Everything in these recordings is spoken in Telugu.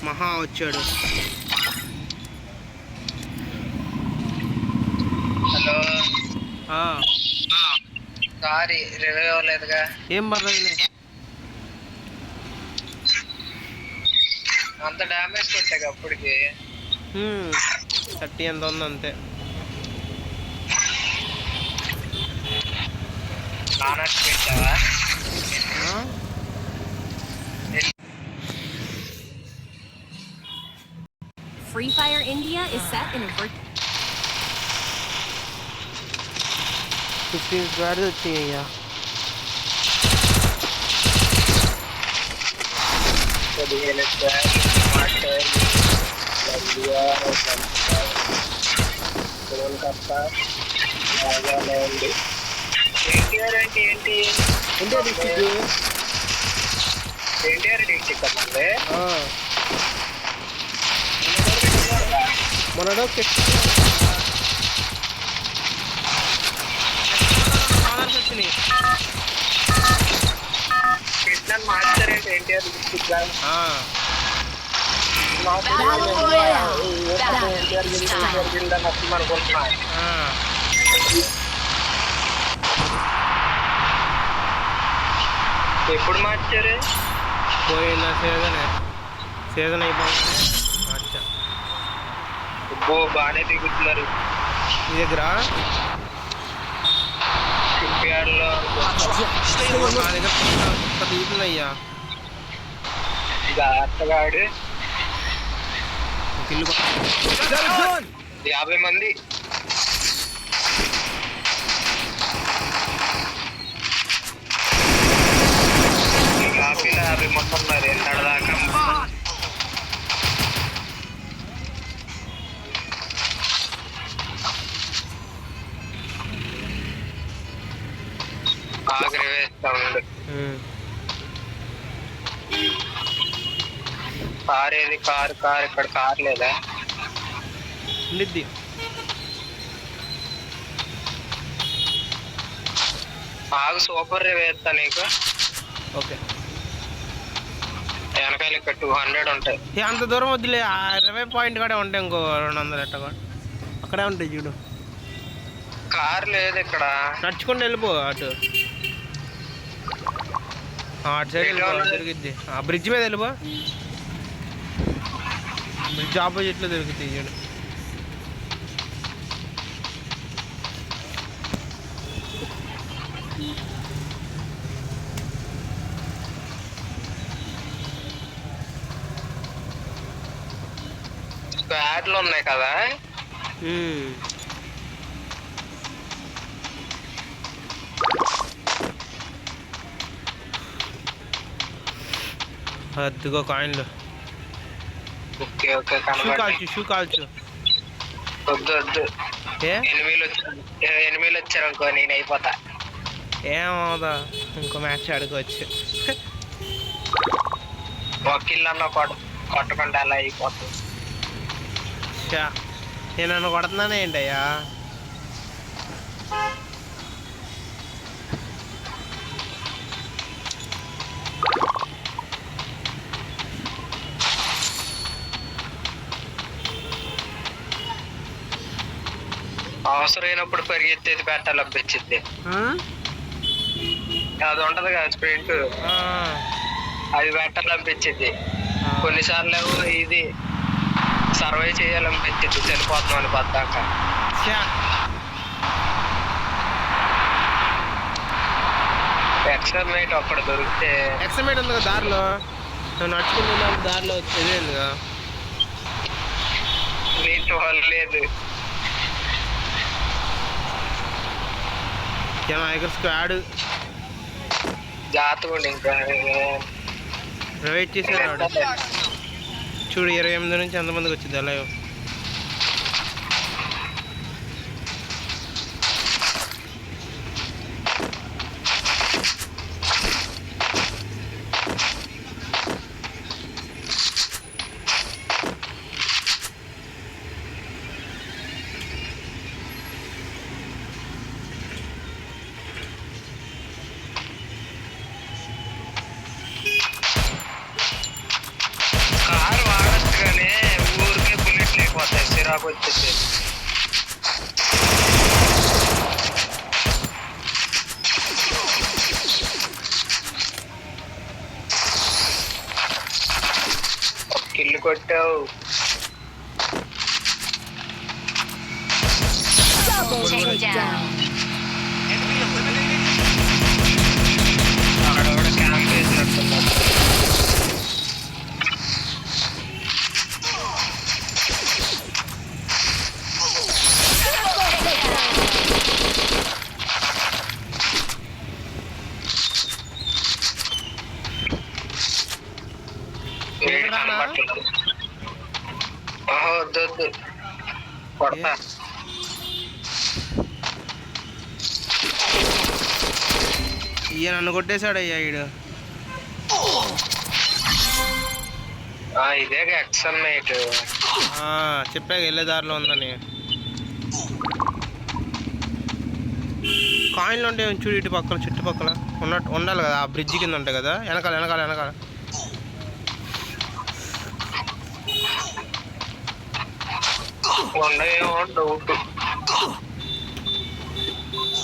మహా వచ్చాడు. హలో. సారీ రివ్యూ అవ్వలేదుగా. ఏం పర్లేదులే. అంత డ్యామేజ్ కొట్టాక అప్పటికి 30 ఎంత ఉంది అంతే. నానట్టు పెట్టావా? Free Fire India is set in a 15 squads వచ్చాయ్యా. ఎన్టీఆర్ అంటే ఏంటి? ఎన్టీఆర్ డిస్టిక్ అమ్మండి. మనలో వచ్చినాయి. కృష్ణన్ మార్చారేంటి ఎన్టీఆర్ డిస్టిక్ లా? ఎప్పుడు మార్చారు? పోయిన సీజన్ అయిపోయింది మార్చా. బాగానే దిగుతున్నారు మీ దగ్గర. నా దగ్గర దిగుతుందయ్యా. అత్తగాడు 50 మంది. కాపీలో 50 మొత్తం ఉన్నారు ఎన్నడదాకా. ఆగ్రహ వేస్తా ఉండు. కార్ ఏది? కార్ ఇక్కడ కార్ లేదా? ఉండిద్ది. ఆగు, సూపర్ రే వేస్తా నీకు. ఓకే. వెనకాల ఇక్కడ 200 ఉంటాయి. అంత దూరం వద్దులే. 20 పాయింట్ కూడా ఉంటాయి. ఇంకో 200 ఎట్ట కూడా అక్కడే ఉంటాయి చూడు. కార్ లేదు ఇక్కడ. నడుచుకుంటూ వెళ్ళిపో అటు సైడ్ వెళ్ళిపో. దొరికిద్ది. ఆ బ్రిడ్జ్ మీద వెళ్ళిపో. బ్రిడ్జ్ ఆపోజిట్లో దొరుకుతాయి చూడు. స్క్వాడ్లు ఉన్నాయి కదా. అదిగో కాయిన్లు. Okay okay. షూ కాల్చు. వద్దు. ఎనిమిలు వచ్చారు అనుకో నేను అయిపోతా. ఏమవుదా, ఇంకో మ్యాచ్ ఆడుకోవచ్చు. వకీల్ అన్న కొట్టకుండా అలా అయిపోతుంది. నేను నన్ను కొడుతున్నానే ఏంటయ్యా? అవసరమైనప్పుడు పరిగెత్తేది పెట్టాలి అనిపించింది. అది ఉంటది కదా స్ప్రింట్, అది పెట్టాలి అనిపించింది. కొన్నిసార్లు ఇది సర్వే చేయాలనిపించింది చనిపోతున్నాం అని పద్దాక. ఎక్స్టర్మేట్ అక్కడ దొరికితే. ఎక్స్టర్మేట్ ఉంది కదా దారిలో, నడుచుకుంటున్నా దారిలో తెలియదుగా. లేదు ఇక్కడ స్క్వాడ్ జాతకుండి ఇంకా వెయిట్ చేసేవాడు చూడు. 28 నుంచి ఎంతమందికి వచ్చింది అలా. కారు వాడ చిరాకు వచ్చేసి ఒక కిల్లు కొట్టావు. ఆడవాడు క్యాంప్ వేసినట్టున్నాడు. వద్దు వద్దు కొడతా. ఇయ్య నన్ను కొట్టేశాడు అయ్యా ఈడు. ఇదే ఎక్సన్ నైట్ చెప్పాక వెళ్ళే దారిలో ఉందని. కాయిన్లు ఉండే చూడు ఇటు పక్కన చుట్టుపక్కల ఉన్నట్టు ఉండాలి కదా. ఆ బ్రిడ్జి కింద ఉంటాయి కదా. వెనకాల వెనకాల వెనకాల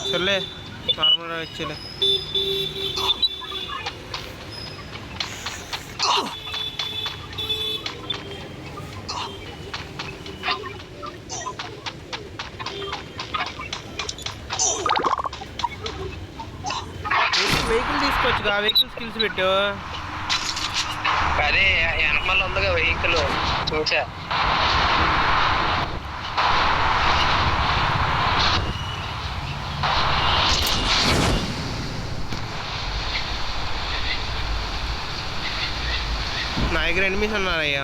సర్లే నార్మల్గా ఇచ్చేలే. వెహికల్ తీసుకోవచ్చు. ఆ వెహికల్ స్కిల్స్ పెట్టు. అదే వెనకాల ఉందిగా వెహికల్ చూసా. నా దగ్గర ఎనిమిస్ ఉన్నారయ్యా.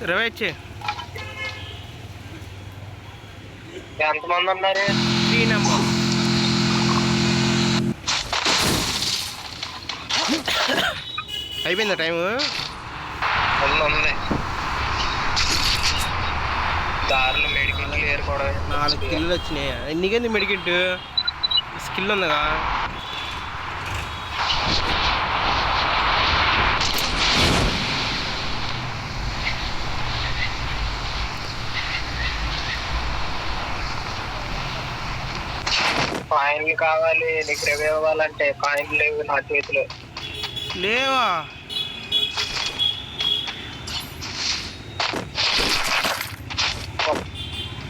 రవే ఇచ్చే. ఎంతమంది ఉన్నారు? 3 నెంబర్. అయిపోయిందా టైము? ఉంది. దారిలో మెడికల్ క్లియర్ కూడా 4 కిల్లు వచ్చినాయి. నీకేంది మెడికెట్ స్కిల్ ఉందిగా. కాయిన్లు కావాలి నీకు. రివ్యూ ఇవ్వాలంటే కాయిన్లు లేవు నా చేతిలో. లేవా?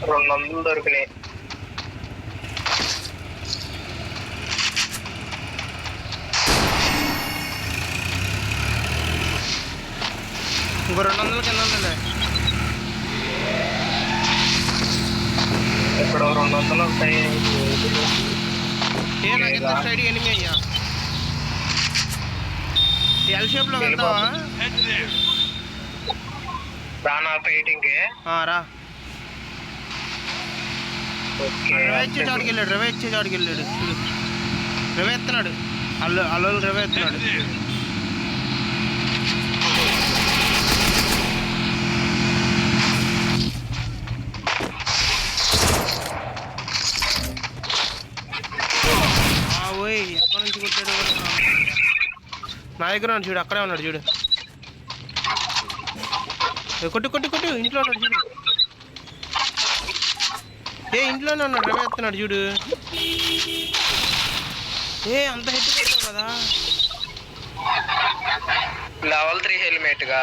$200 దొరికినాయి. ఇంకో 200 కింద ఉందిలే. ఇక్కడ 200 ఉంటాయి. నాకు ఎంత సైడ్ ఎనిమి అయ్యా. ఎల్ షేప్లో వెళ్తావా? రానా ఫైటింగ్కి రా. ఓకే. రవే ఇచ్చే చాడికి వెళ్ళాడు. రవే ఇచ్చే చాడికి వెళ్ళాడు. రవే ఎత్తున్నాడు. అల్లు రవే ఎత్తున్నాడు. ఓయ్ ఎక్కడి నుంచి కొట్టాడు? నా దగ్గర ఉన్నాడు చూడు. అక్కడే ఉన్నాడు చూడు. కొట్టు కొట్టు కొట్టు. ఇంట్లో ఉన్నాడు చూడు. ఇంట్లోనే ఉన్నాడు. రవే ఎత్తున్నాడు చూడు. అంత హెడ్ కొట్టావు కదా. level 3 హెల్మెట్ గా.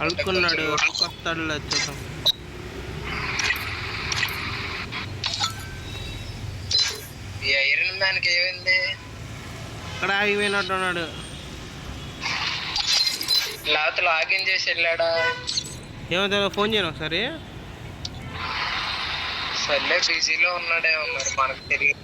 అడుక్కున్నాడు. కొత్తాడు వచ్చేసాం. ఈ ఐరన్ మ్యాన్కి ఏమైంది? అక్కడ ఆగిపోయినట్టున్నాడు. లేకపోతే లాగిన్ చేసి వెళ్ళాడా? ఏమో తెలియదు, ఫోన్ చేయను ఒకసారి. సర్లే బిజీలో ఉన్నాడేమో మరి, మనకు తెలియదు.